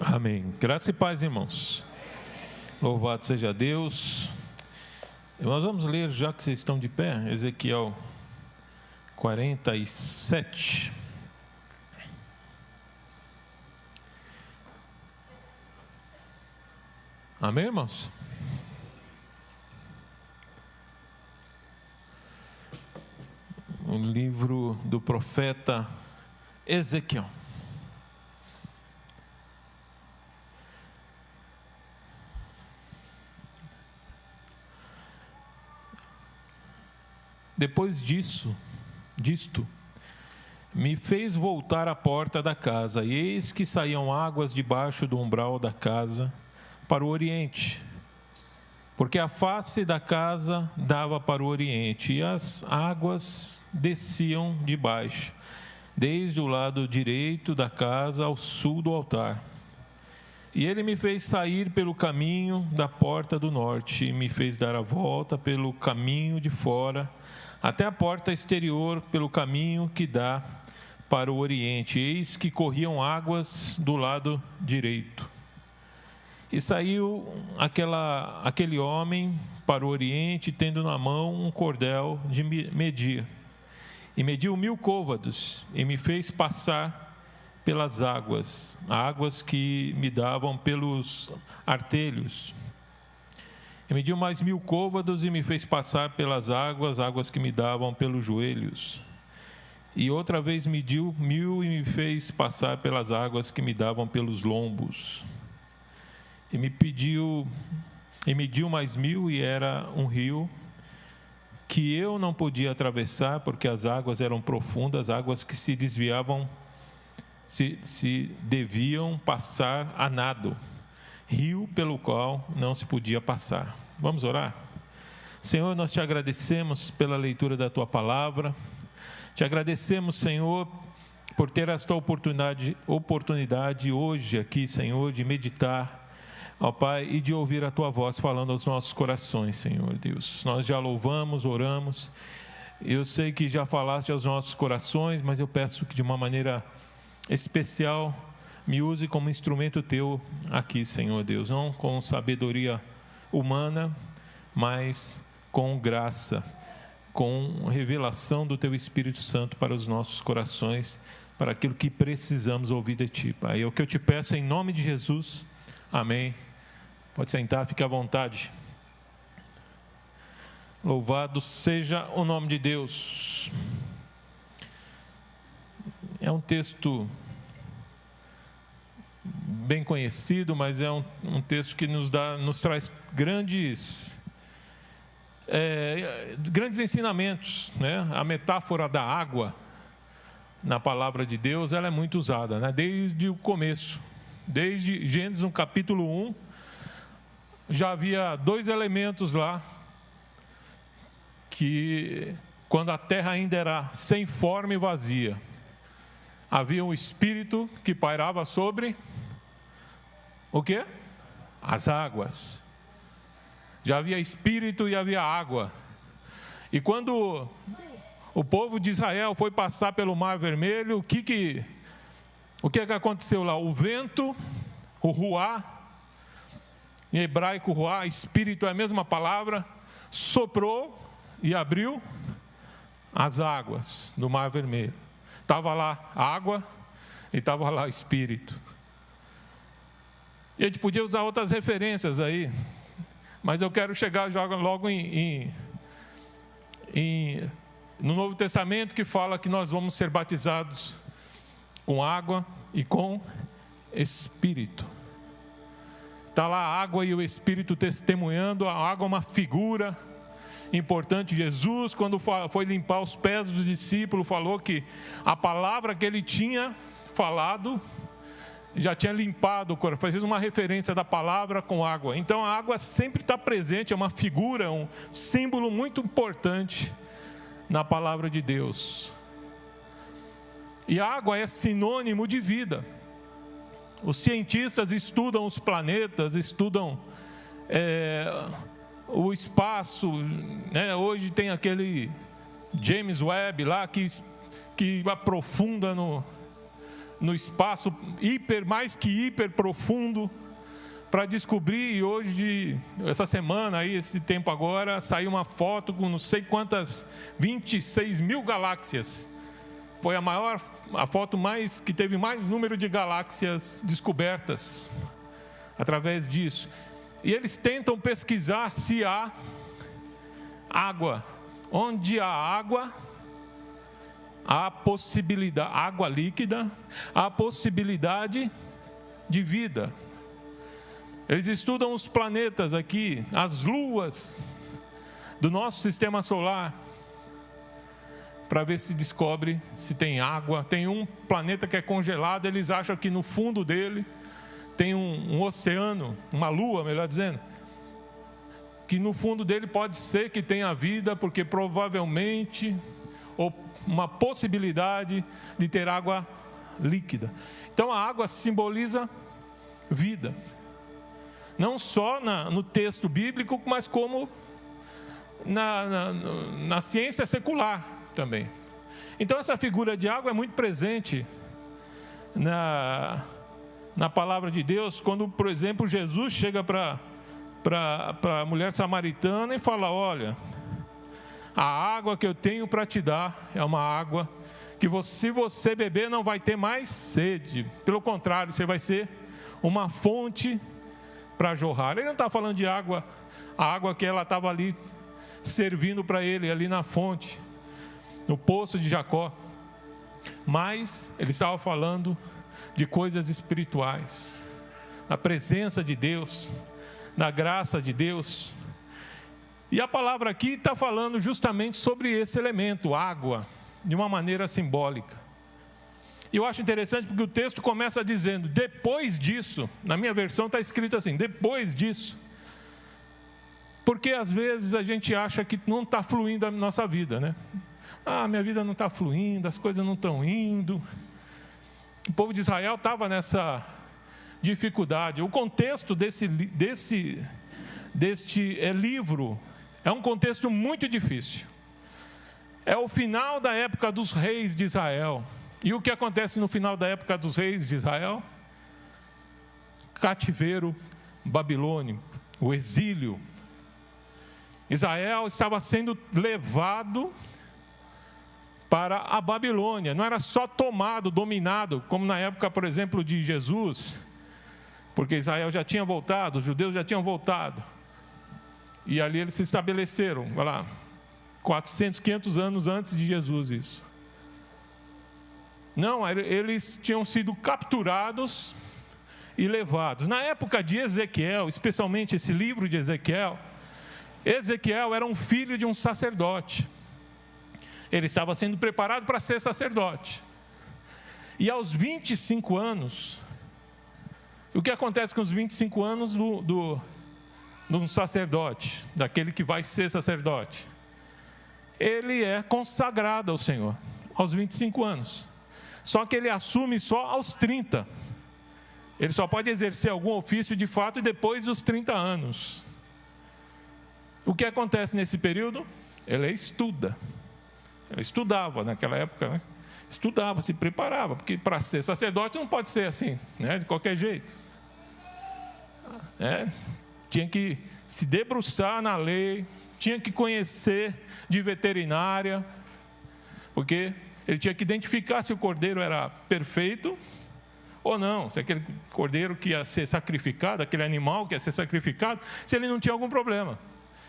Amém. Graça e paz, irmãos. Louvado seja Deus. Nós vamos ler, já que vocês estão de pé, Ezequiel 47. Amém, irmãos? O livro do profeta Ezequiel. Depois disto, me fez voltar à porta da casa, e eis que saíam águas debaixo do umbral da casa para o oriente, porque a face da casa dava para o oriente, e as águas desciam de baixo, desde o lado direito da casa ao sul do altar. E ele me fez sair pelo caminho da porta do norte, e me fez dar a volta pelo caminho de fora, até a porta exterior, pelo caminho que dá para o oriente. Eis que corriam águas do lado direito. E saiu aquele homem para o oriente, tendo na mão um cordel de medir. E mediu 1000 côvados, e me fez passar pelas águas que me davam pelos artelhos. E mediu mais 1000 côvados, e me fez passar pelas águas que me davam pelos joelhos. E outra vez mediu 1000, e me fez passar pelas águas que me davam pelos lombos. E mediu mais 1000, e era um rio que eu não podia atravessar, porque as águas eram profundas, águas que se desviavam, se deviam passar a nado, rio pelo qual não se podia passar. Vamos orar? Senhor, nós te agradecemos pela leitura da tua palavra, te agradecemos, Senhor, por ter esta oportunidade hoje aqui, Senhor, de meditar, ó Pai, e de ouvir a tua voz falando aos nossos corações, Senhor Deus. Nós já louvamos, oramos, eu sei que já falaste aos nossos corações, mas eu peço que de uma maneira especial me use como instrumento teu aqui, Senhor Deus, não com sabedoria humana, mas com graça, com revelação do teu Espírito Santo para os nossos corações, para aquilo que precisamos ouvir de ti, Pai. É o que eu te peço em nome de Jesus, amém. Pode sentar, fique à vontade. Louvado seja o nome de Deus. É um texto bem conhecido, mas é um texto que nos traz grandes ensinamentos, né? A metáfora da água na palavra de Deus, ela é muito usada, né? Desde o começo, desde Gênesis, no capítulo 1, já havia 2 elementos lá, que quando a terra ainda era sem forma e vazia, havia um espírito que pairava sobre o quê? As águas. Já havia espírito e havia água. E quando o povo de Israel foi passar pelo Mar Vermelho, o que aconteceu lá? O vento, o ruá, em hebraico ruá, espírito é a mesma palavra, soprou e abriu as águas do Mar Vermelho. Estava lá água e estava lá espírito. E a gente podia usar outras referências aí, mas eu quero chegar logo no Novo Testamento, que fala que nós vamos ser batizados com água e com Espírito. Está lá a água e o Espírito testemunhando. A água é uma figura importante. Jesus, quando foi limpar os pés dos discípulos, falou que a palavra que ele tinha falado já tinha limpado o coração, fez uma referência da palavra com água. Então a água sempre está presente, é uma figura, um símbolo muito importante na palavra de Deus. E a água é sinônimo de vida. Os cientistas estudam os planetas, estudam o espaço, né? Hoje tem aquele James Webb lá que aprofunda no espaço mais que hiper profundo, para descobrir. E hoje, essa semana, aí, esse tempo agora, saiu uma foto com não sei quantas, 26 mil galáxias. Foi a foto que teve mais número de galáxias descobertas através disso. E eles tentam pesquisar se há água. Onde há água, há possibilidade, água líquida, há possibilidade de vida. Eles estudam os planetas aqui, as luas do nosso sistema solar, para ver se descobre se tem água. Tem um planeta que é congelado, eles acham que no fundo dele tem um oceano, uma lua, melhor dizendo, que no fundo dele pode ser que tenha vida, porque provavelmente, ou uma possibilidade de ter água líquida. Então a água simboliza vida, não só no texto bíblico, mas como na ciência secular também. Então essa figura de água é muito presente na palavra de Deus, quando, por exemplo, Jesus chega para a mulher samaritana e fala: olha, a água que eu tenho para te dar é uma água que se você beber não vai ter mais sede, pelo contrário, você vai ser uma fonte para jorrar. Ele não está falando de água, a água que ela estava ali servindo para ele, ali na fonte, no poço de Jacó, mas ele estava falando de coisas espirituais, na presença de Deus, na graça de Deus. E a palavra aqui está falando justamente sobre esse elemento, água, de uma maneira simbólica. E eu acho interessante porque o texto começa dizendo: depois disso. Na minha versão está escrito assim: depois disso. Porque às vezes a gente acha que não está fluindo a nossa vida, né? Minha vida não está fluindo, as coisas não estão indo. O povo de Israel estava nessa dificuldade. O contexto deste livro é um contexto muito difícil. É o final da época dos reis de Israel. E o que acontece no final da época dos reis de Israel? Cativeiro babilônico, o exílio. Israel estava sendo levado para a Babilônia. Não era só tomado, dominado, como na época, por exemplo, de Jesus, porque Israel já tinha voltado, os judeus já tinham voltado, e ali eles se estabeleceram, vai lá, 400, 500 anos antes de Jesus isso. Não, eles tinham sido capturados e levados. Na época de Ezequiel, especialmente esse livro de Ezequiel, Ezequiel era um filho de um sacerdote. Ele estava sendo preparado para ser sacerdote. E aos 25 anos, o que acontece com os 25 anos do sacerdote, daquele que vai ser sacerdote? Ele é consagrado ao Senhor, aos 25 anos. Só que ele assume só aos 30. Ele só pode exercer algum ofício de fato depois dos 30 anos. O que acontece nesse período? Ele estuda. Ele estudava naquela época, né? Estudava, se preparava, porque para ser sacerdote não pode ser assim, né? De qualquer jeito. Tinha que se debruçar na lei, tinha que conhecer de veterinária, porque ele tinha que identificar se o cordeiro era perfeito ou não, se aquele cordeiro que ia ser sacrificado, aquele animal que ia ser sacrificado, se ele não tinha algum problema.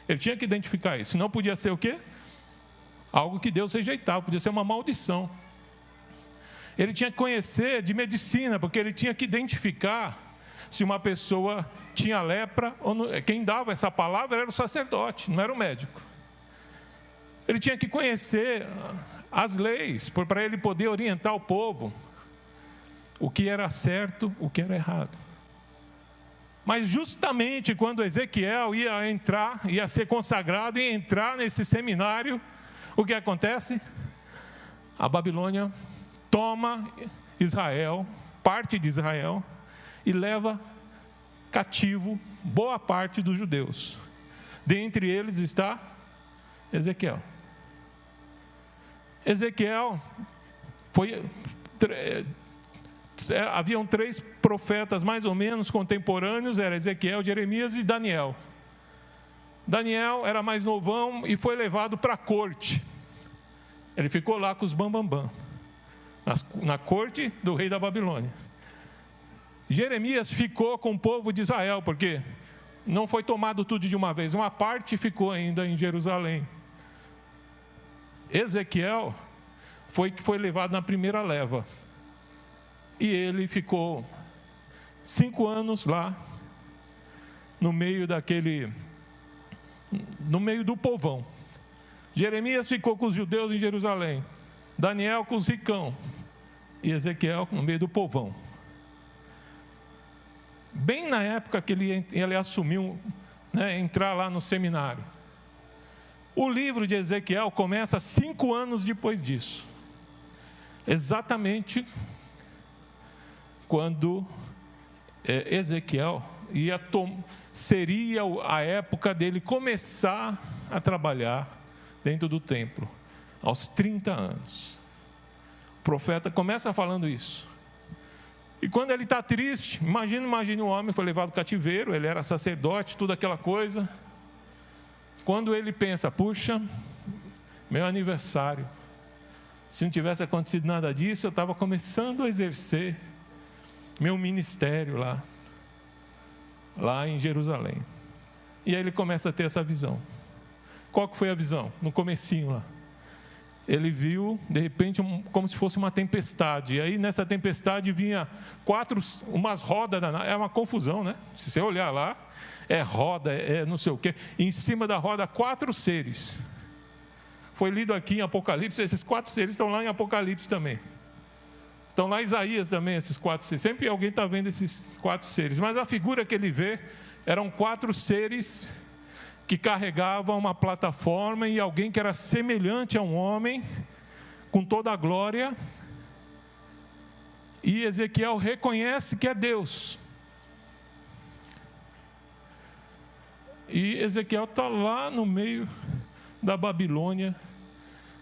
Ele tinha que identificar isso, senão podia ser o quê? Algo que Deus rejeitava, podia ser uma maldição. Ele tinha que conhecer de medicina, porque ele tinha que identificar se uma pessoa tinha lepra ou não. Quem dava essa palavra era o sacerdote, não era o médico. Ele tinha que conhecer as leis, para ele poder orientar o povo, o que era certo, o que era errado. Mas justamente quando Ezequiel ia ser consagrado e entrar nesse seminário, o que acontece? A Babilônia toma Israel, parte de Israel, e leva cativo boa parte dos judeus. Dentre eles está Ezequiel. Ezequiel haviam 3 profetas mais ou menos contemporâneos, era Ezequiel, Jeremias e Daniel. Daniel era mais novão e foi levado para a corte. Ele ficou lá com os bambambam, na corte do rei da Babilônia. Jeremias ficou com o povo de Israel, porque não foi tomado tudo de uma vez, uma parte ficou ainda em Jerusalém. Ezequiel foi levado na primeira leva, e ele ficou 5 anos lá, no meio do povão. Jeremias ficou com os judeus em Jerusalém, Daniel com os ricão, e Ezequiel no meio do povão. Bem na época que ele assumiu, entrar lá no seminário. O livro de Ezequiel começa 5 anos depois disso. Exatamente quando Ezequiel seria a época dele começar a trabalhar dentro do templo, aos 30 anos. O profeta começa falando isso. E quando ele está triste, imagine um homem, foi levado ao cativeiro, ele era sacerdote, toda aquela coisa. Quando ele pensa, puxa, meu aniversário, se não tivesse acontecido nada disso, eu estava começando a exercer meu ministério lá em Jerusalém. E aí ele começa a ter essa visão. Qual que foi a visão? No comecinho lá. Ele viu, de repente, como se fosse uma tempestade. E aí, nessa tempestade, vinha umas rodas, é uma confusão, né? Se você olhar lá, é roda, é não sei o quê. E em cima da roda, 4 seres. Foi lido aqui em Apocalipse, esses 4 seres estão lá em Apocalipse também. Estão lá em Isaías também, esses 4 seres. Sempre alguém está vendo esses 4 seres. Mas a figura que ele vê, eram 4 seres que carregavam uma plataforma e alguém que era semelhante a um homem, com toda a glória. E Ezequiel reconhece que é Deus. E Ezequiel está lá no meio da Babilônia,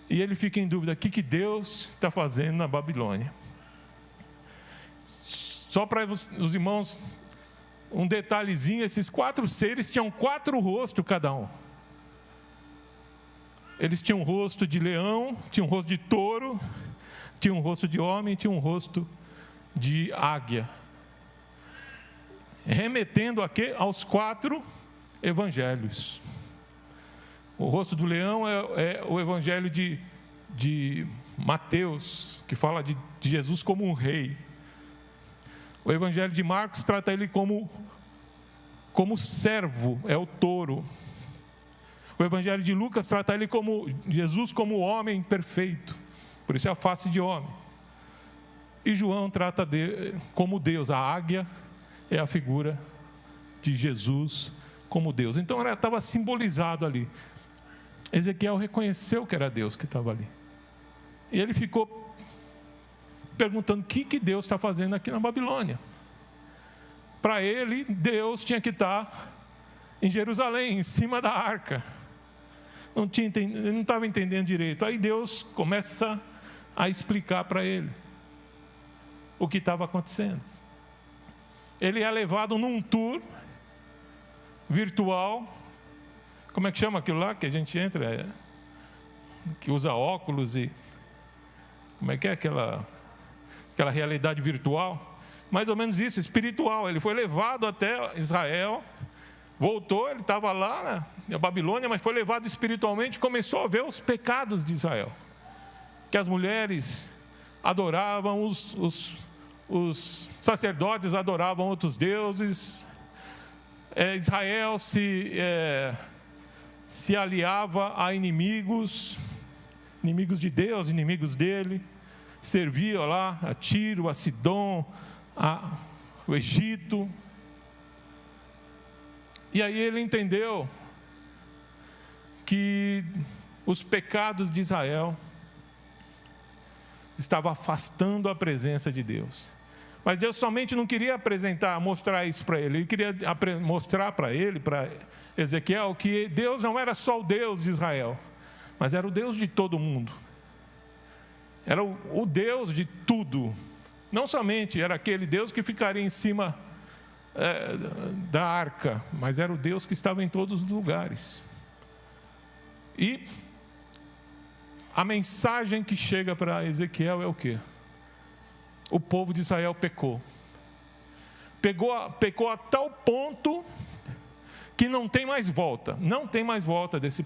e ele fica em dúvida, o que Deus está fazendo na Babilônia? Só para os irmãos, um detalhezinho, esses 4 seres tinham 4 rostos cada um. Eles tinham um rosto de leão, tinham um rosto de touro, tinham um rosto de homem, tinham um rosto de águia. Remetendo aos 4 evangelhos. O rosto do leão é o evangelho de Mateus, que fala de Jesus como um rei. O evangelho de Marcos trata ele como servo, é o touro. O evangelho de Lucas trata ele Jesus como homem perfeito, por isso é a face de homem. E João trata como Deus, a águia é a figura de Jesus como Deus. Então estava simbolizado ali. Ezequiel reconheceu que era Deus que estava ali. E ele ficou perguntando o que Deus está fazendo aqui na Babilônia. Para ele, Deus tinha que estar em Jerusalém, em cima da arca. Ele não estava entendendo direito. Aí Deus começa a explicar para ele o que estava acontecendo. Ele é levado num tour virtual. Como é que chama aquilo lá que a gente entra? Que usa óculos e... Como é que é aquela realidade virtual? Mais ou menos isso, espiritual. Ele foi levado até Israel, voltou, ele estava lá na Babilônia, mas foi levado espiritualmente e começou a ver os pecados de Israel. Que as mulheres adoravam, os sacerdotes adoravam outros deuses. Israel se aliava a inimigos de Deus, inimigos dele. Servia lá a Tiro, a Sidom, o Egito. E aí ele entendeu que os pecados de Israel estavam afastando a presença de Deus. Mas Deus somente não queria mostrar isso para ele. Ele queria mostrar para ele, para Ezequiel, que Deus não era só o Deus de Israel, mas era o Deus de todo mundo. Era o Deus de tudo. Não somente era aquele Deus que ficaria em cima da arca, mas era o Deus que estava em todos os lugares. E a mensagem que chega para Ezequiel é o quê? O povo de Israel pecou. Pecou a tal ponto que não tem mais volta. Não tem mais volta desse.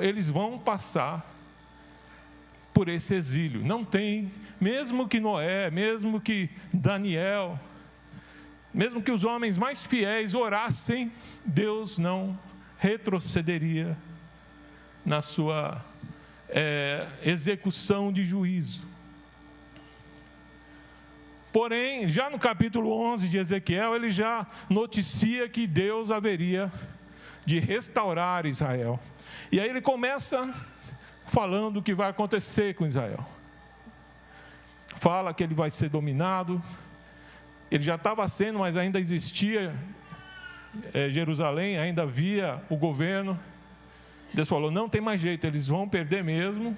Eles vão passar por esse exílio. Não tem, mesmo que Noé, mesmo que Daniel, mesmo que os homens mais fiéis orassem, Deus não retrocederia na sua execução de juízo. Porém, já no capítulo 11 de Ezequiel, ele já noticia que Deus haveria de restaurar Israel. E aí ele começa falando o que vai acontecer com Israel. Fala que ele vai ser dominado. Ele já estava sendo, mas ainda existia Jerusalém, ainda havia o governo. Deus falou, não tem mais jeito, eles vão perder mesmo.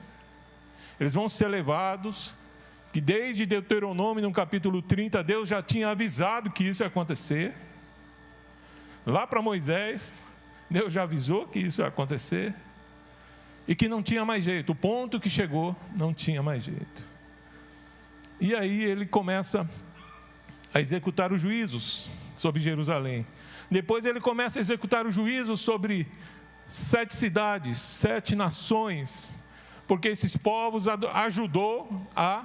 Eles vão ser levados. Que desde Deuteronômio, no capítulo 30, Deus já tinha avisado que isso ia acontecer. Lá para Moisés, Deus já avisou que isso ia acontecer. E que não tinha mais jeito. O ponto que chegou, não tinha mais jeito. E aí ele começa a executar os juízos sobre Jerusalém. Depois ele começa a executar os juízos sobre 7 cidades, 7 nações. Porque esses povos ajudou a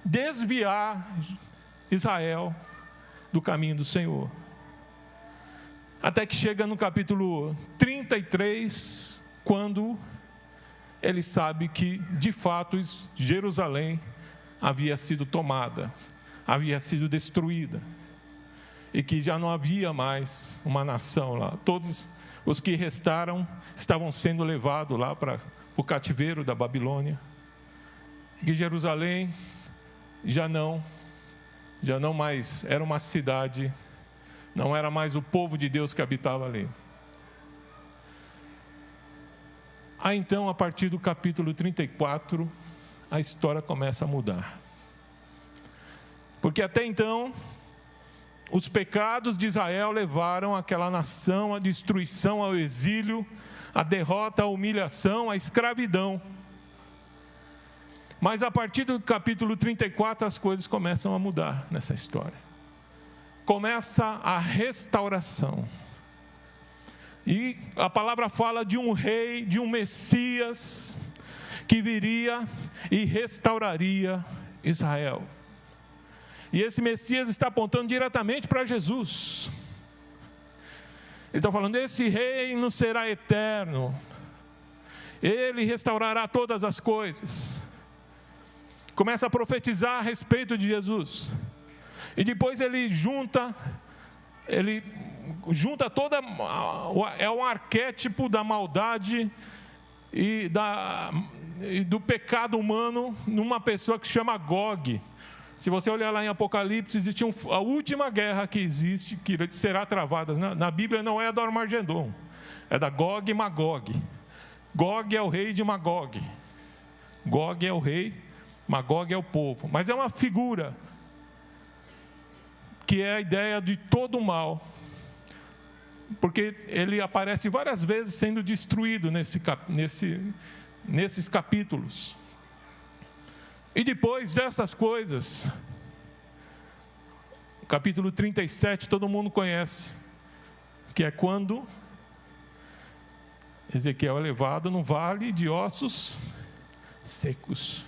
desviar Israel do caminho do Senhor. Até que chega no capítulo 33, quando ele sabe que, de fato, Jerusalém havia sido tomada, havia sido destruída, e que já não havia mais uma nação lá. Todos os que restaram estavam sendo levados lá para o cativeiro da Babilônia. E que Jerusalém já não mais era uma cidade, não era mais o povo de Deus que habitava ali. Aí então, a partir do capítulo 34, a história começa a mudar. Porque até então, os pecados de Israel levaram aquela nação à destruição, ao exílio, à derrota, à humilhação, à escravidão. Mas a partir do capítulo 34, as coisas começam a mudar nessa história. Começa a restauração. E a palavra fala de um rei, de um Messias, que viria e restauraria Israel. E esse Messias está apontando diretamente para Jesus. Ele está falando, esse reino será eterno. Ele restaurará todas as coisas. Começa a profetizar a respeito de Jesus. E depois ele junta toda, é um arquétipo da maldade e do pecado humano numa pessoa que se chama Gog. Se você olhar lá em Apocalipse, existe a última guerra que existe, que será travada. Na Bíblia não é a do Armagedon, é da Gog e Magog. Gog é o rei de Magog. Gog é o rei, Magog é o povo. Mas é uma figura que é a ideia de todo o mal, porque ele aparece várias vezes sendo destruído nesses capítulos. E depois dessas coisas, capítulo 37, todo mundo conhece, que é quando Ezequiel é levado no vale de ossos secos.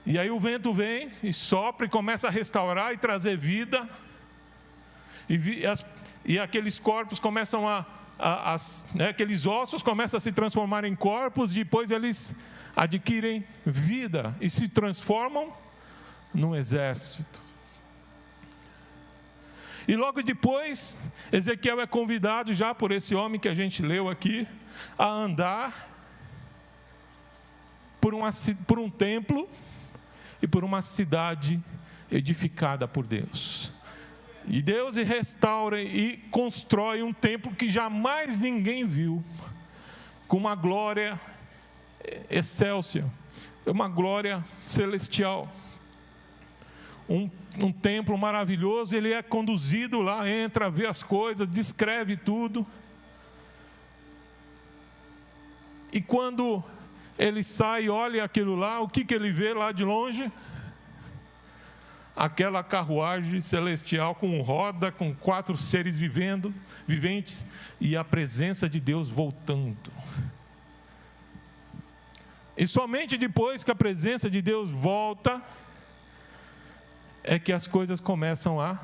E aí o vento vem e sopra e começa a restaurar e trazer vida. E aqueles corpos começam aqueles ossos começam a se transformar em corpos, depois eles adquirem vida e se transformam num exército. E logo depois, Ezequiel é convidado já por esse homem que a gente leu aqui, a andar por um templo e por uma cidade edificada por Deus. E Deus restaura e constrói um templo que jamais ninguém viu, com uma glória excelsa, uma glória celestial. um templo maravilhoso, ele é conduzido lá, entra, vê as coisas, descreve tudo. E quando ele sai e olha aquilo lá, o que ele vê lá de longe? Aquela carruagem celestial com roda, com 4 seres viventes, e a presença de Deus voltando. E somente depois que a presença de Deus volta, é que as coisas começam a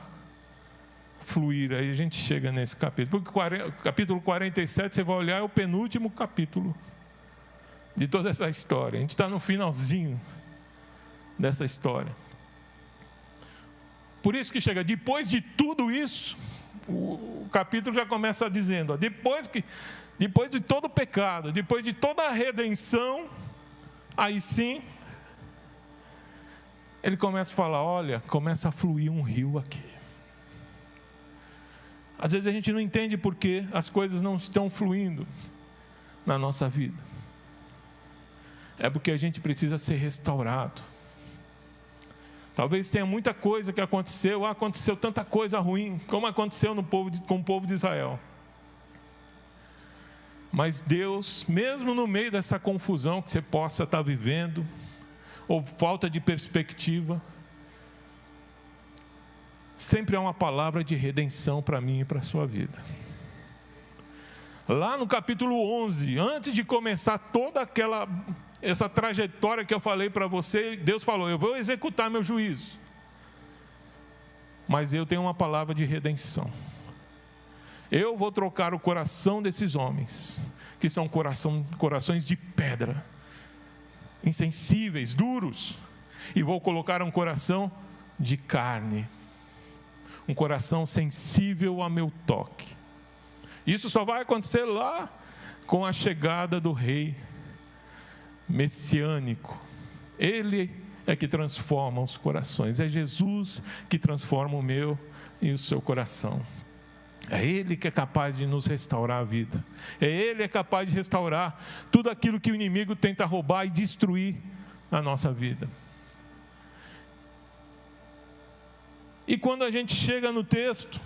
fluir. Aí a gente chega nesse capítulo. Porque o capítulo 47, você vai olhar, é o penúltimo capítulo de toda essa história. A gente está no finalzinho dessa história. Por isso que chega, depois de tudo isso, o capítulo já começa dizendo, ó, depois de todo o pecado, depois de toda a redenção, aí sim, ele começa a falar, olha, começa a fluir um rio aqui. Às vezes a gente não entende porque as coisas não estão fluindo na nossa vida. É porque a gente precisa ser restaurado. Talvez tenha muita coisa que aconteceu tanta coisa ruim, como aconteceu com o povo de Israel. Mas Deus, mesmo no meio dessa confusão que você possa estar vivendo, ou falta de perspectiva, sempre há uma palavra de redenção para mim e para a sua vida. Lá no capítulo 11, antes de começar toda essa trajetória que eu falei para você, Deus falou, eu vou executar meu juízo, mas eu tenho uma palavra de redenção. Eu vou trocar o coração desses homens, que são corações de pedra, insensíveis, duros, e vou colocar um coração de carne, um coração sensível a meu toque. Isso só vai acontecer lá com a chegada do rei messiânico. Ele é que transforma os corações. É Jesus que transforma o meu e o seu coração. É Ele que é capaz de nos restaurar a vida. É Ele que é capaz de restaurar tudo aquilo que o inimigo tenta roubar e destruir na nossa vida. E quando a gente chega no texto,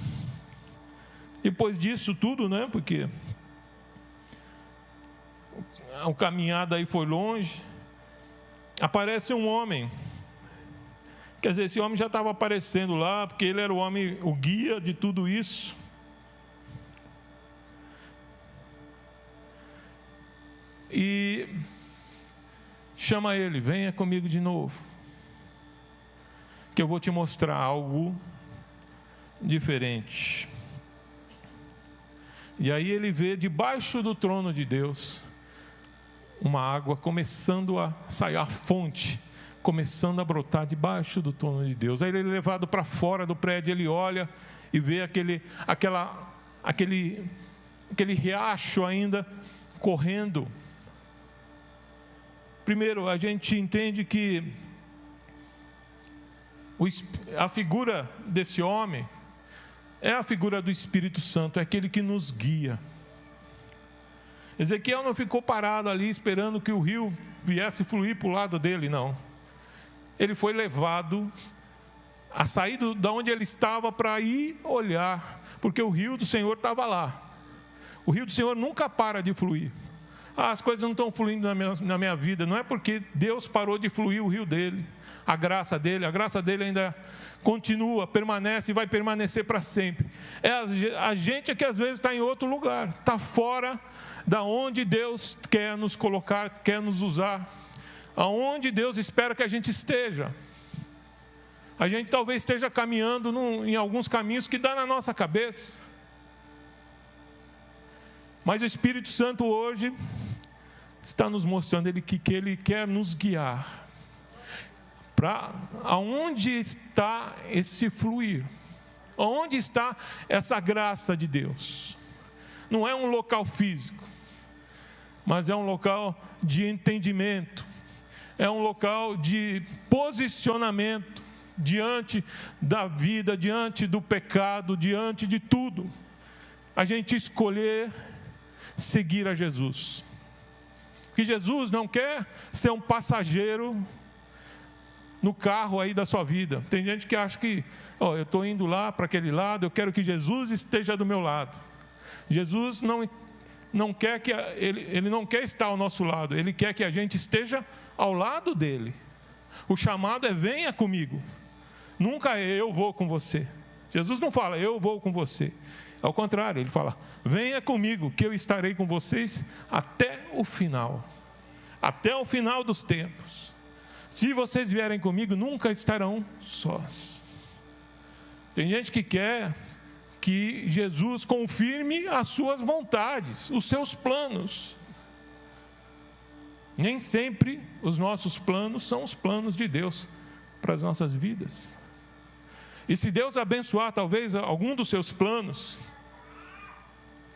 depois disso tudo, né? Porque a caminhada aí foi longe. Aparece um homem. Quer dizer, esse homem já estava aparecendo lá, porque ele era o guia de tudo isso. E chama ele, venha comigo de novo, que eu vou te mostrar algo diferente. E aí ele vê debaixo do trono de Deus uma água começando a sair, a fonte começando a brotar debaixo do trono de Deus. Aí ele é levado para fora do prédio, ele olha e vê aquele riacho ainda correndo. Primeiro, a gente entende que a figura desse homem é a figura do Espírito Santo, é aquele que nos guia. Ezequiel não ficou parado ali esperando que o rio viesse fluir para o lado dele, não. Ele foi levado a sair de onde ele estava para ir olhar, porque o rio do Senhor estava lá. O rio do Senhor nunca para de fluir. As coisas não estão fluindo na minha vida, não é porque Deus parou de fluir o rio dele, a graça dele ainda continua, permanece e vai permanecer para sempre. É a gente que às vezes está em outro lugar, está fora da onde Deus quer nos colocar, quer nos usar, aonde Deus espera que a gente esteja. A gente talvez esteja caminhando em alguns caminhos que dá na nossa cabeça, mas o Espírito Santo hoje está nos mostrando que Ele quer nos guiar para aonde está esse fluir, aonde está essa graça de Deus. Não é um local físico, mas é um local de entendimento, é um local de posicionamento diante da vida, diante do pecado, diante de tudo. A gente escolher seguir a Jesus. Porque Jesus não quer ser um passageiro no carro aí da sua vida. Tem gente que acha que, eu estou indo lá para aquele lado, eu quero que Jesus esteja do meu lado. Jesus não quer que ele não quer estar ao nosso lado, ele quer que a gente esteja ao lado dele. O chamado é: venha comigo. Nunca é eu vou com você. Jesus não fala eu vou com você. Ao contrário, ele fala: venha comigo, que eu estarei com vocês até o final. Até o final dos tempos. Se vocês vierem comigo, nunca estarão sós. Tem gente que quer que Jesus confirme as suas vontades, os seus planos. Nem sempre os nossos planos são os planos de Deus para as nossas vidas. E se Deus abençoar talvez algum dos seus planos,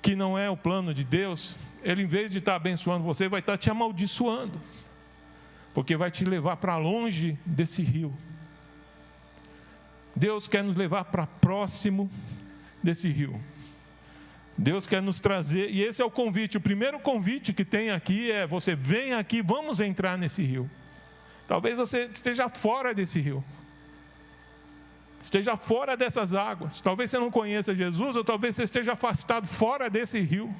que não é o plano de Deus, Ele, em vez de estar abençoando você, vai estar te amaldiçoando, porque vai te levar para longe desse rio. Deus quer nos levar para próximo desse rio. Deus quer nos trazer, e esse é o convite. O primeiro convite que tem aqui é: você vem aqui, vamos entrar nesse rio. Talvez você esteja fora desse rio, esteja fora dessas águas. Talvez você não conheça Jesus, ou talvez você esteja afastado fora desse rio.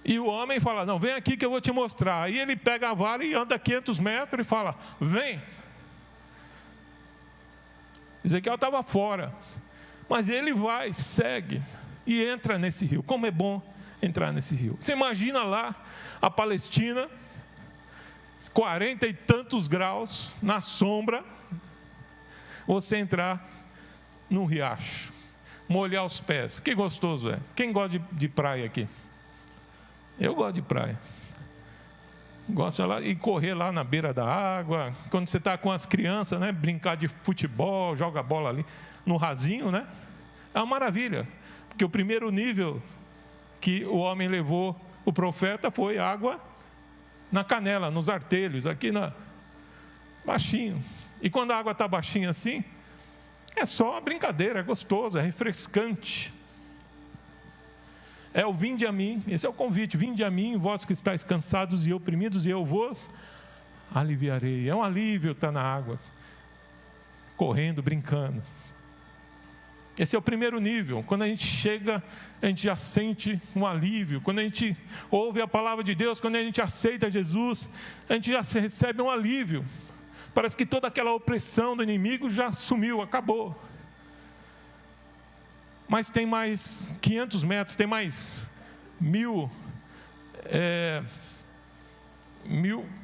E o homem fala: não, vem aqui que eu vou te mostrar. Aí ele pega a vara e anda 500 metros e fala: vem. Ezequiel estava fora, mas ele vai, segue e entra nesse rio. Como é bom entrar nesse rio. Você imagina lá a Palestina, 40 e tantos graus na sombra, você entrar num riacho, molhar os pés. Que gostoso é. Quem gosta de praia aqui? Eu gosto de praia. Gosto de lá e correr lá na beira da água. Quando você está com as crianças, né, brincar de futebol, joga bola ali no rasinho, né? É uma maravilha. Porque o primeiro nível que o homem levou o profeta foi água na canela, nos artelhos, aqui baixinho. E quando a água está baixinha assim, é só uma brincadeira, é gostoso, é refrescante. É o vinde a mim, esse é o convite: vinde a mim, vós que estáis cansados e oprimidos, e eu vos aliviarei. É um alívio estar na água, correndo, brincando. Esse é o primeiro nível. Quando a gente chega, a gente já sente um alívio. Quando a gente ouve a palavra de Deus, quando a gente aceita Jesus, a gente já recebe um alívio. Parece que toda aquela opressão do inimigo já sumiu, acabou. Mas tem mais 500 metros, tem mais 1000,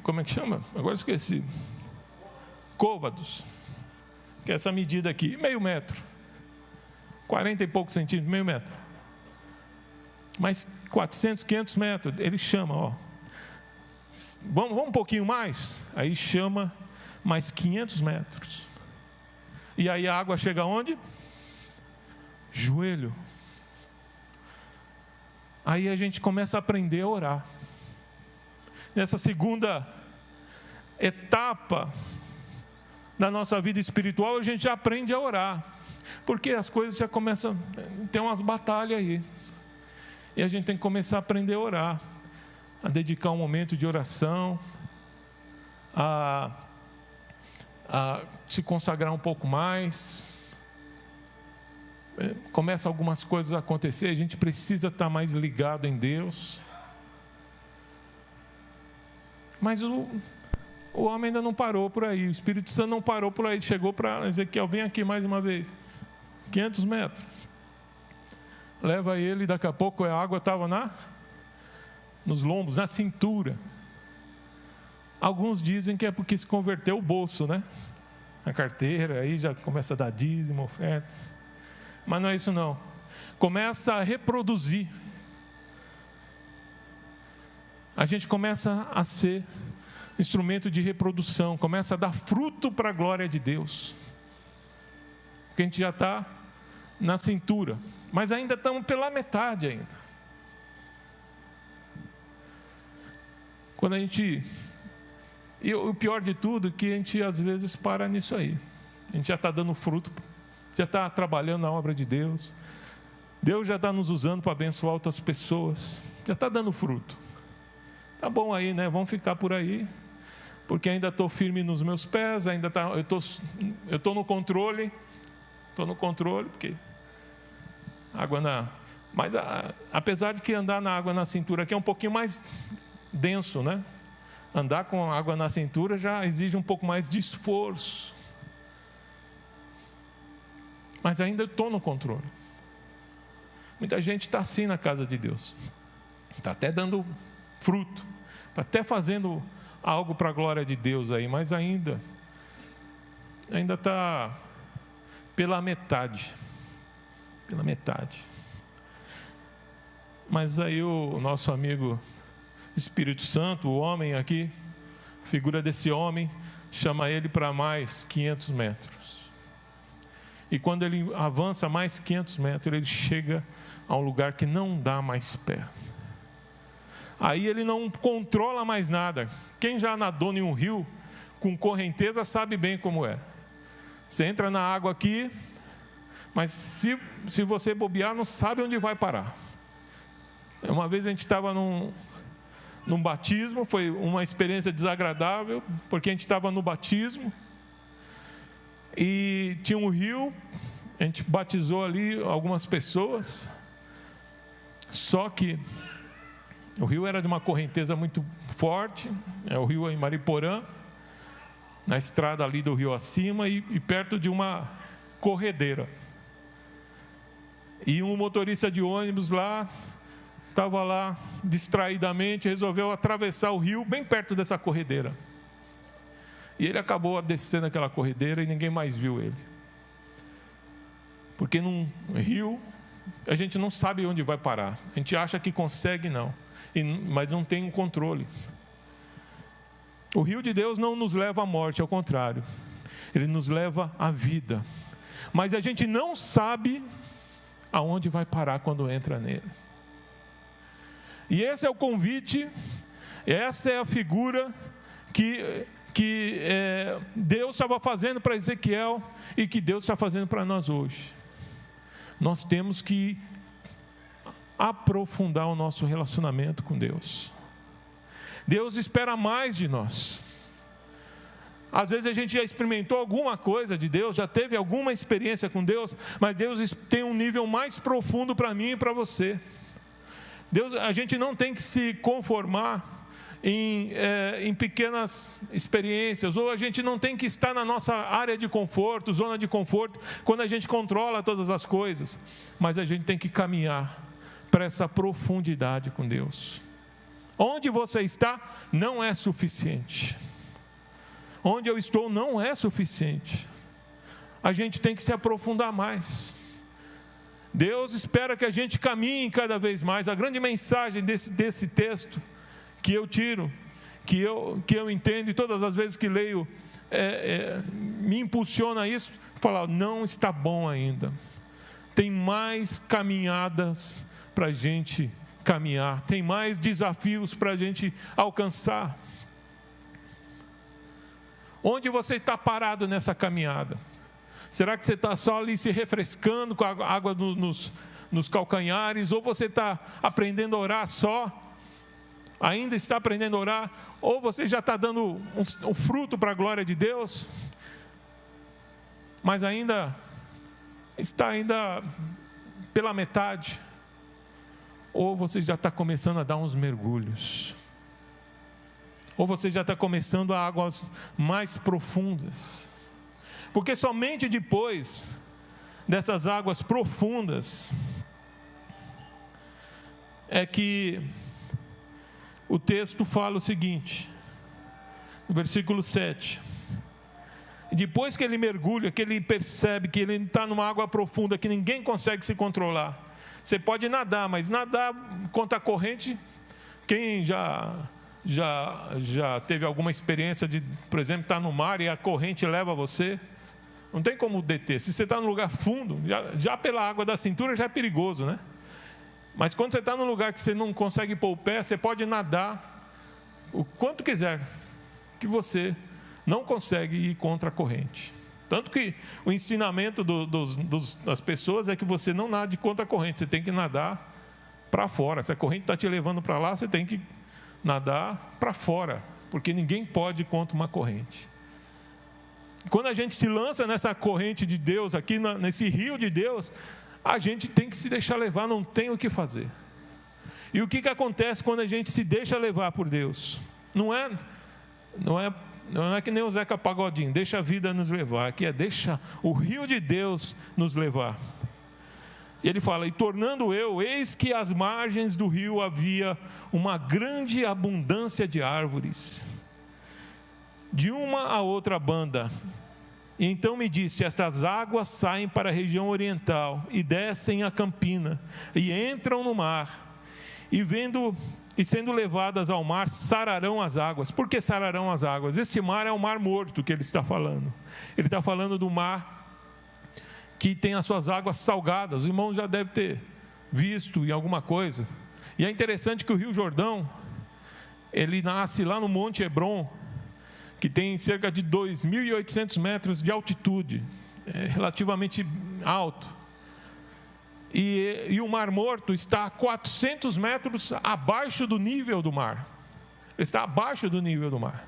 como é que chama? Agora esqueci. Côvados, que é essa medida aqui, meio metro. 40 e poucos centímetros, meio metro. Mais 400, 500 metros, ele chama, vamos um pouquinho mais? Aí chama mais 500 metros. E aí a água chega aonde? Joelho. Aí a gente começa a aprender a orar. Nessa segunda etapa da nossa vida espiritual, a gente já aprende a orar, porque as coisas já começam, tem umas batalhas aí, e a gente tem que começar a aprender a orar, a dedicar um momento de oração, a se consagrar um pouco mais. Começa algumas coisas a acontecer, a gente precisa estar mais ligado em Deus. Mas o homem ainda não parou por aí, o Espírito Santo não parou por aí, chegou para Ezequiel: vem aqui mais uma vez, 500 metros. Leva ele, daqui a pouco a água estava nos lombos, na cintura. Alguns dizem que é porque se converteu o bolso, né? A carteira, aí já começa a dar dízimo, oferta. Mas não é isso não. Começa a reproduzir. A gente começa a ser instrumento de reprodução, começa a dar fruto para a glória de Deus. Porque a gente já está na cintura, mas ainda estamos pela metade ainda. Quando a gente... E o pior de tudo é que a gente às vezes para nisso aí. A gente já está dando fruto, já está trabalhando na obra de Deus. Deus já está nos usando para abençoar outras pessoas. Já está dando fruto. Tá bom aí, né? Vamos ficar por aí. porque ainda estou firme nos meus pés, eu estou no controle, porque água na... Mas apesar de que andar na água na cintura aqui é um pouquinho mais denso, né? Andar com água na cintura já exige um pouco mais de esforço. Mas ainda estou no controle. Muita gente está assim na casa de Deus. Está até dando fruto. Está até fazendo algo para a glória de Deus aí, mas ainda está pela metade. Pela metade. Mas aí o nosso amigo Espírito Santo, o homem aqui, a figura desse homem, chama ele para mais 500 metros. E quando ele avança mais 500 metros, ele chega a um lugar que não dá mais pé. Aí ele não controla mais nada. Quem já nadou em um rio com correnteza sabe bem como é. Você entra na água aqui, mas se você bobear, não sabe onde vai parar. Uma vez a gente estava num batismo, foi uma experiência desagradável, porque a gente estava no batismo, e tinha um rio, a gente batizou ali algumas pessoas, só que o rio era de uma correnteza muito forte, é o rio em Mariporã, na estrada ali do rio acima, e perto de uma corredeira. E um motorista de ônibus lá, estava lá distraidamente, resolveu atravessar o rio bem perto dessa corredeira. E ele acabou descendo aquela corredeira e ninguém mais viu ele. Porque num rio, a gente não sabe onde vai parar. A gente acha que consegue, não. Mas não tem um controle. O rio de Deus não nos leva à morte, ao contrário. Ele nos leva à vida. Mas a gente não sabe aonde vai parar quando entra nele. E esse é o convite, essa é a figura que Deus estava fazendo para Ezequiel e que Deus está fazendo para nós hoje. Nós temos que aprofundar o nosso relacionamento com Deus. Deus espera mais de nós. Às vezes a gente já experimentou alguma coisa de Deus, já teve alguma experiência com Deus, mas Deus tem um nível mais profundo para mim e para você. Deus, a gente não tem que se conformar em pequenas experiências, ou a gente não tem que estar na nossa área de conforto, zona de conforto, quando a gente controla todas as coisas, mas a gente tem que caminhar para essa profundidade com Deus. Onde você está não é suficiente. Onde eu estou não é suficiente. A gente tem que se aprofundar mais. Deus espera que a gente caminhe cada vez mais. A grande mensagem desse texto que eu tiro, que eu entendo, e todas as vezes que leio, me impulsiona a isso, falar, não está bom ainda. Tem mais caminhadas para a gente caminhar, tem mais desafios para a gente alcançar. Onde você está parado nessa caminhada? Será que você está só ali se refrescando com a água nos calcanhares? Ou você está aprendendo a orar só? Ainda está aprendendo a orar? Ou você já está dando um fruto para a glória de Deus? Mas está pela metade? Ou você já está começando a dar uns mergulhos? Ou você já está começando a águas mais profundas? Porque somente depois dessas águas profundas é que o texto fala o seguinte, no versículo 7. Depois que ele mergulha, que ele percebe que ele está numa água profunda, que ninguém consegue se controlar. Você pode nadar, mas nadar contra a corrente, quem já teve alguma experiência de, por exemplo, estar no mar e a corrente leva você, não tem como deter. Se você está num lugar fundo, já pela água da cintura já é perigoso, né? Mas quando você está num lugar que você não consegue pôr o pé, você pode nadar o quanto quiser, que você não consegue ir contra a corrente. Tanto que o ensinamento das pessoas é que você não nade contra a corrente, você tem que nadar para fora. Se a corrente está te levando para lá, você tem que nadar para fora, porque ninguém pode ir contra uma corrente. Quando a gente se lança nessa corrente de Deus, aqui nesse rio de Deus, a gente tem que se deixar levar, não tem o que fazer. E o que acontece quando a gente se deixa levar por Deus? Não é que nem o Zeca Pagodinho, deixa a vida nos levar. Aqui deixa o rio de Deus nos levar. E ele fala, e tornando eu, eis que às margens do rio havia uma grande abundância de árvores, de uma a outra banda. E então me disse, estas águas saem para a região oriental, e descem a campina, e entram no mar, e sendo levadas ao mar, sararão as águas. Por que sararão as águas? Este mar é o mar morto que ele está falando. Ele está falando do mar que tem as suas águas salgadas. Os irmãos já devem ter visto em alguma coisa. E é interessante que o Rio Jordão, ele nasce lá no Monte Hebron, que tem cerca de 2.800 metros de altitude, é relativamente alto. E o Mar Morto está a 400 metros abaixo do nível do mar. Ele está abaixo do nível do mar.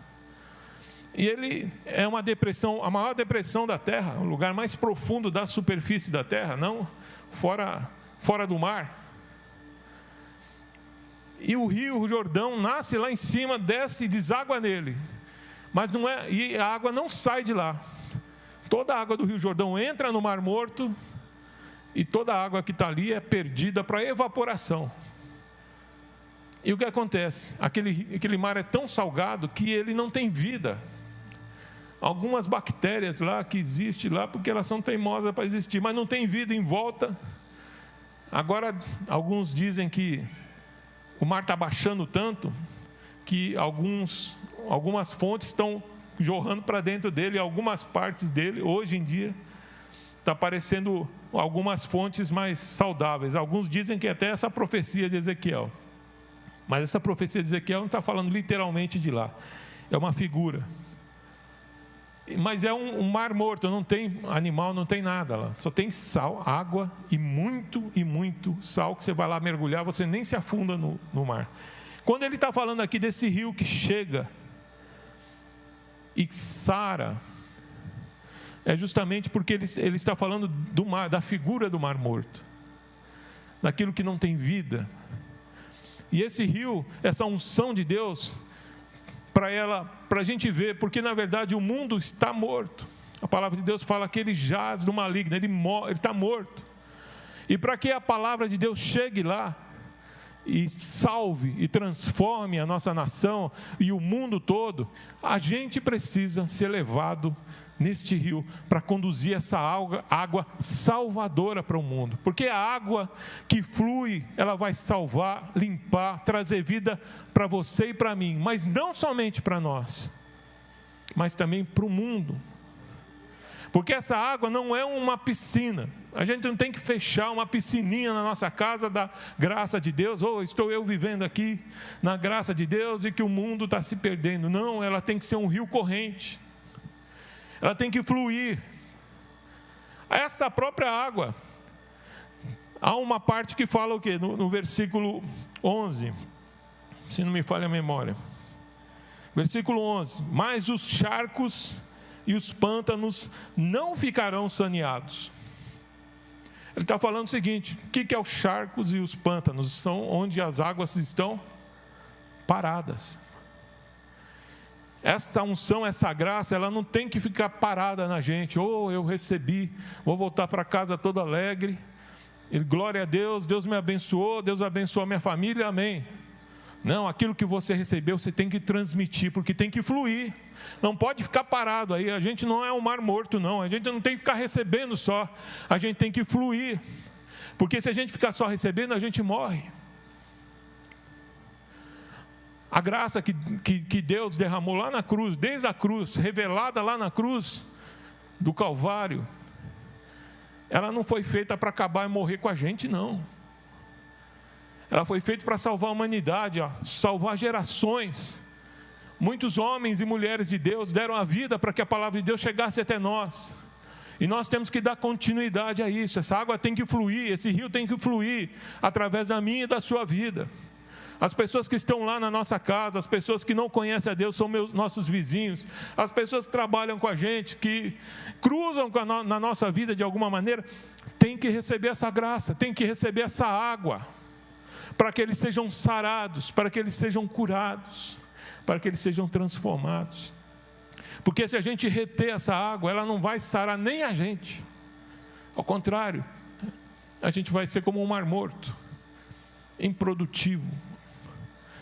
E ele é uma depressão, a maior depressão da Terra, o lugar mais profundo da superfície da Terra, não fora do mar. E o Rio Jordão nasce lá em cima, desce e deságua nele. Mas e a água não sai de lá. Toda a água do Rio Jordão entra no Mar Morto, e toda a água que está ali é perdida para evaporação. E o que acontece? Aquele mar é tão salgado que ele não tem vida. Algumas bactérias lá que existem lá, porque elas são teimosas para existir, mas não tem vida em volta. Agora, alguns dizem que o mar está baixando tanto que algumas fontes estão jorrando para dentro dele, algumas partes dele, hoje em dia, está aparecendo algumas fontes mais saudáveis. Alguns dizem que até essa profecia de Ezequiel. Mas essa profecia de Ezequiel não está falando literalmente de lá. É uma figura. Mas é um mar morto, não tem animal, não tem nada lá. Só tem sal, água e muito sal, que você vai lá mergulhar, você nem se afunda no mar. Quando ele está falando aqui desse rio que chega e sara, é justamente porque ele está falando do mar, da figura do Mar Morto, daquilo que não tem vida. E esse rio, essa unção de Deus, para a gente ver, porque na verdade o mundo está morto. A palavra de Deus fala que ele jaz no maligno, ele está morto. E para que a palavra de Deus chegue lá e salve e transforme a nossa nação e o mundo todo, a gente precisa ser levado neste rio para conduzir essa água salvadora para o mundo, porque a água que flui, ela vai salvar, limpar, trazer vida para você e para mim, mas não somente para nós, mas também para o mundo. Porque essa água não é uma piscina. A gente não tem que fechar uma piscininha na nossa casa da graça de Deus. Estou eu vivendo aqui na graça de Deus e que o mundo está se perdendo. Não, ela tem que ser um rio corrente. Ela tem que fluir. Essa própria água. Há uma parte que fala o quê? No versículo 11. Se não me falha a memória. Versículo 11. Mas os charcos e os pântanos não ficarão saneados. Ele está falando o seguinte: o que é os charcos e os pântanos? São onde as águas estão paradas. Essa unção, essa graça, ela não tem que ficar parada na gente. Eu recebi, vou voltar para casa todo alegre, e glória a Deus, Deus me abençoou, Deus abençoou a minha família, amém. Não, aquilo que você recebeu, você tem que transmitir, porque tem que fluir. Não pode ficar parado aí. A gente não é um mar morto, não. A gente não tem que ficar recebendo só. A gente tem que fluir. Porque se a gente ficar só recebendo, a gente morre. A graça que Deus derramou lá na cruz, desde a cruz, revelada lá na cruz do Calvário, ela não foi feita para acabar e morrer com a gente, não. Ela foi feita para salvar a humanidade, salvar gerações. Muitos homens e mulheres de Deus deram a vida para que a palavra de Deus chegasse até nós. E nós temos que dar continuidade a isso. Essa água tem que fluir, esse rio tem que fluir através da minha e da sua vida. As pessoas que estão lá na nossa casa, as pessoas que não conhecem a Deus são nossos vizinhos, as pessoas que trabalham com a gente, que cruzam na nossa vida de alguma maneira, tem que receber essa graça, tem que receber essa água, para que eles sejam sarados, para que eles sejam curados, para que eles sejam transformados. Porque se a gente reter essa água, ela não vai sarar nem a gente. Ao contrário, a gente vai ser como um mar morto, improdutivo.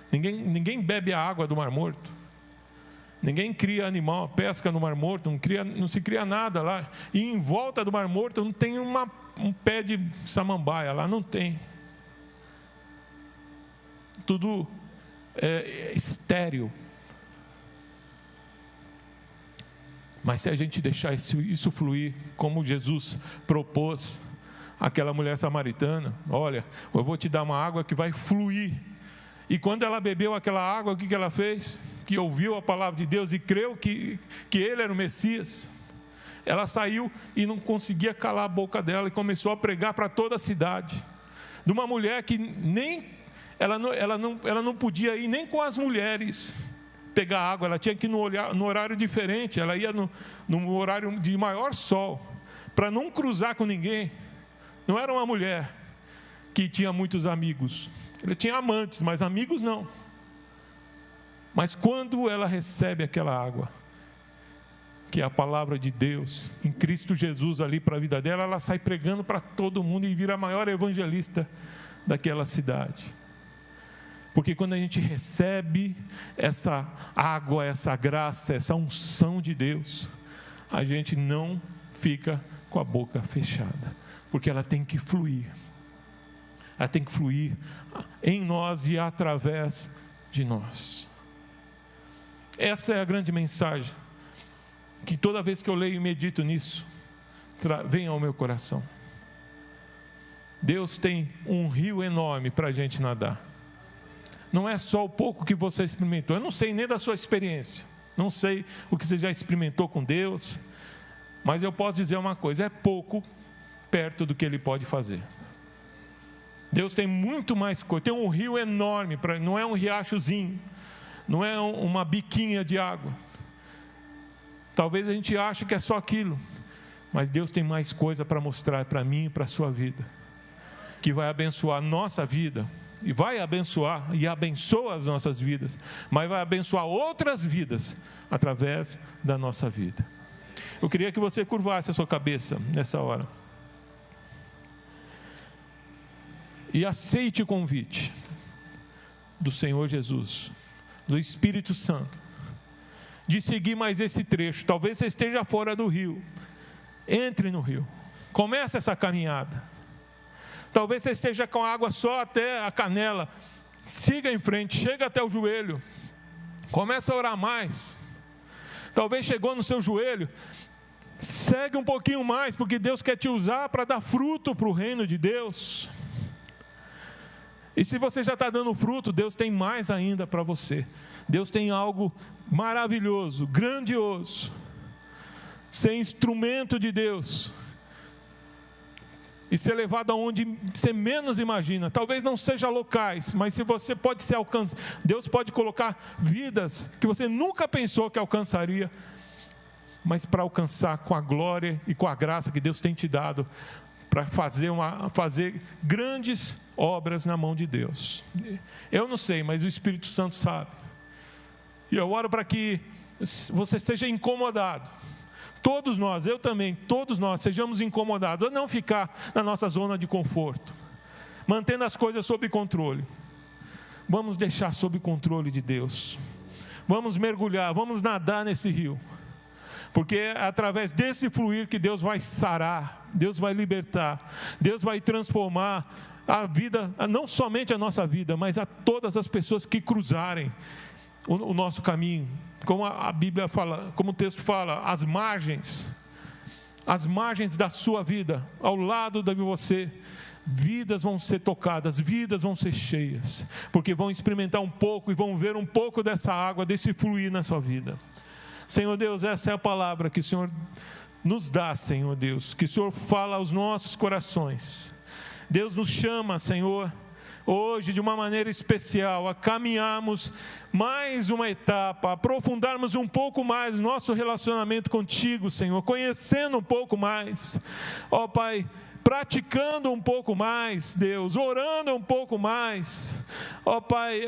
Ninguém bebe a água do Mar Morto. Ninguém cria animal, pesca no Mar Morto, não se cria nada lá. E em volta do Mar Morto não tem um pé de samambaia, lá não tem. Tudo é estéril. Mas se a gente deixar isso fluir, como Jesus propôs àquela mulher samaritana, olha, eu vou te dar uma água que vai fluir. E quando ela bebeu aquela água, o que ela fez? Que ouviu a palavra de Deus e creu que ele era o Messias. Ela saiu e não conseguia calar a boca dela e começou a pregar para toda a cidade. De uma mulher que ela não podia ir nem com as mulheres pegar água, ela tinha que ir no horário diferente, ela ia no horário de maior sol, para não cruzar com ninguém. Não era uma mulher que tinha muitos amigos. Ele tinha amantes, mas amigos não. Mas quando ela recebe aquela água, que é a palavra de Deus, em Cristo Jesus ali para a vida dela, ela sai pregando para todo mundo e vira a maior evangelista daquela cidade. Porque quando a gente recebe essa água, essa graça, essa unção de Deus, a gente não fica com a boca fechada, porque ela tem que fluir. Ela tem que fluir em nós e através de nós. Essa é a grande mensagem, que toda vez que eu leio e medito nisso, vem ao meu coração. Deus tem um rio enorme para a gente nadar. Não é só o pouco que você experimentou. Eu não sei nem da sua experiência, não sei o que você já experimentou com Deus, mas eu posso dizer uma coisa: é pouco perto do que Ele pode fazer. Deus tem muito mais coisa, tem um rio enorme, não é um riachozinho, não é uma biquinha de água. Talvez a gente ache que é só aquilo, mas Deus tem mais coisa para mostrar para mim e para a sua vida, que vai abençoar a nossa vida, e vai abençoar, e abençoa as nossas vidas, mas vai abençoar outras vidas, através da nossa vida. Eu queria que você curvasse a sua cabeça nessa hora, e aceite o convite do Senhor Jesus, do Espírito Santo, de seguir mais esse trecho. Talvez você esteja fora do rio, entre no rio, comece essa caminhada. Talvez você esteja com a água só até a canela, siga em frente, chega até o joelho, comece a orar mais. Talvez chegou no seu joelho, segue um pouquinho mais, porque Deus quer te usar para dar fruto para o reino de Deus. E se você já está dando fruto, Deus tem mais ainda para você. Deus tem algo maravilhoso, grandioso. Ser instrumento de Deus e ser levado aonde você menos imagina. Talvez não seja locais, mas se você pode ser alcançado, Deus pode colocar vidas que você nunca pensou que alcançaria, mas para alcançar com a glória e com a graça que Deus tem te dado, para fazer grandes obras na mão de Deus. Eu não sei, mas o Espírito Santo sabe. E eu oro para que você seja incomodado. Todos nós, eu também, todos nós sejamos incomodados a não ficar na nossa zona de conforto, mantendo as coisas sob controle. Vamos deixar sob controle de Deus. Vamos mergulhar, vamos nadar nesse rio. Porque é através desse fluir que Deus vai sarar, Deus vai libertar, Deus vai transformar a vida, não somente a nossa vida, mas a todas as pessoas que cruzarem o nosso caminho. Como a Bíblia fala, como o texto fala, as margens da sua vida, ao lado de você, vidas vão ser tocadas, vidas vão ser cheias, porque vão experimentar um pouco e vão ver um pouco dessa água, desse fluir na sua vida. Senhor Deus, essa é a palavra que o Senhor nos dá, Senhor Deus, que o Senhor fala aos nossos corações. Deus nos chama, Senhor, hoje, de uma maneira especial, a caminharmos mais uma etapa, aprofundarmos um pouco mais nosso relacionamento contigo, Senhor, conhecendo um pouco mais, ó Pai, praticando um pouco mais, Deus, orando um pouco mais, ó Pai,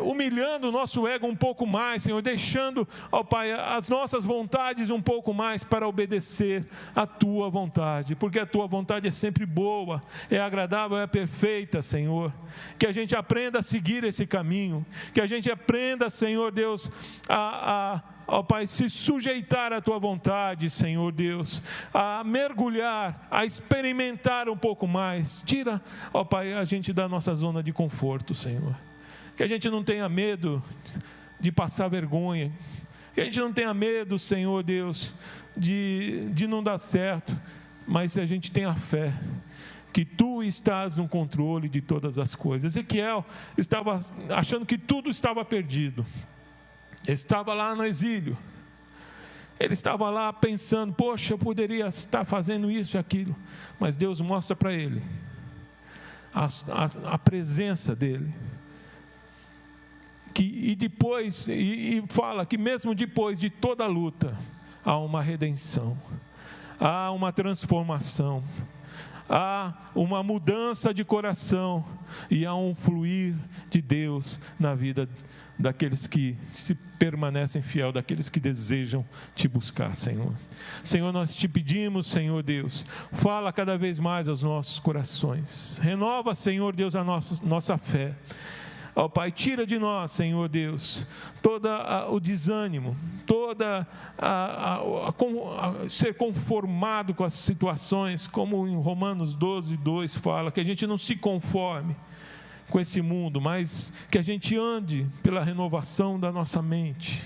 humilhando o nosso ego um pouco mais, Senhor, deixando, ó Pai, as nossas vontades um pouco mais para obedecer a Tua vontade, porque a Tua vontade é sempre boa, é agradável, é perfeita, Senhor. Que a gente aprenda a seguir esse caminho, que a gente aprenda, Senhor Deus, ó Pai, se sujeitar à Tua vontade, Senhor Deus, a mergulhar, a experimentar um pouco mais. Tira, ó Pai, a gente da nossa zona de conforto, Senhor. Que a gente não tenha medo de passar vergonha, que a gente não tenha medo, Senhor Deus, de não dar certo, mas a gente tenha fé, que Tu estás no controle de todas as coisas. Ezequiel estava achando que tudo estava perdido, ele estava lá no exílio, ele estava lá pensando, poxa, eu poderia estar fazendo isso e aquilo, mas Deus mostra para ele a presença dEle, e fala que mesmo depois de toda a luta, há uma redenção, há uma transformação, há uma mudança de coração, e há um fluir de Deus na vida daqueles que se permanecem fiel, daqueles que desejam Te buscar, Senhor. Senhor, nós Te pedimos, Senhor Deus, fala cada vez mais aos nossos corações, renova, Senhor Deus, a nossa fé. Ó Pai, tira de nós, Senhor Deus, todo o desânimo, ser conformado com as situações, como em Romanos 12:2 fala, que a gente não se conforme com esse mundo, mas que a gente ande pela renovação da nossa mente,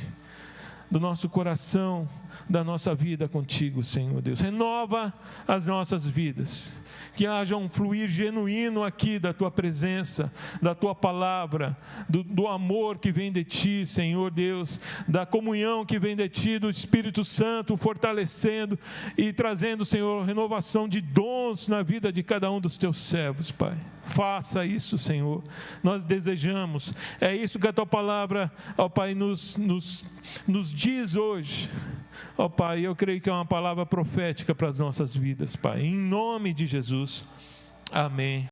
do nosso coração, da nossa vida contigo, Senhor Deus. Renova as nossas vidas, que haja um fluir genuíno aqui da Tua presença, da Tua palavra, do amor que vem de Ti, Senhor Deus, da comunhão que vem de Ti, do Espírito Santo fortalecendo e trazendo, Senhor, renovação de dons na vida de cada um dos Teus servos, Pai. Faça isso, Senhor, nós desejamos, é isso que a Tua palavra, ó Pai, nos diz hoje. Ó Pai, eu creio que é uma palavra profética para as nossas vidas, Pai, em nome de Jesus, amém.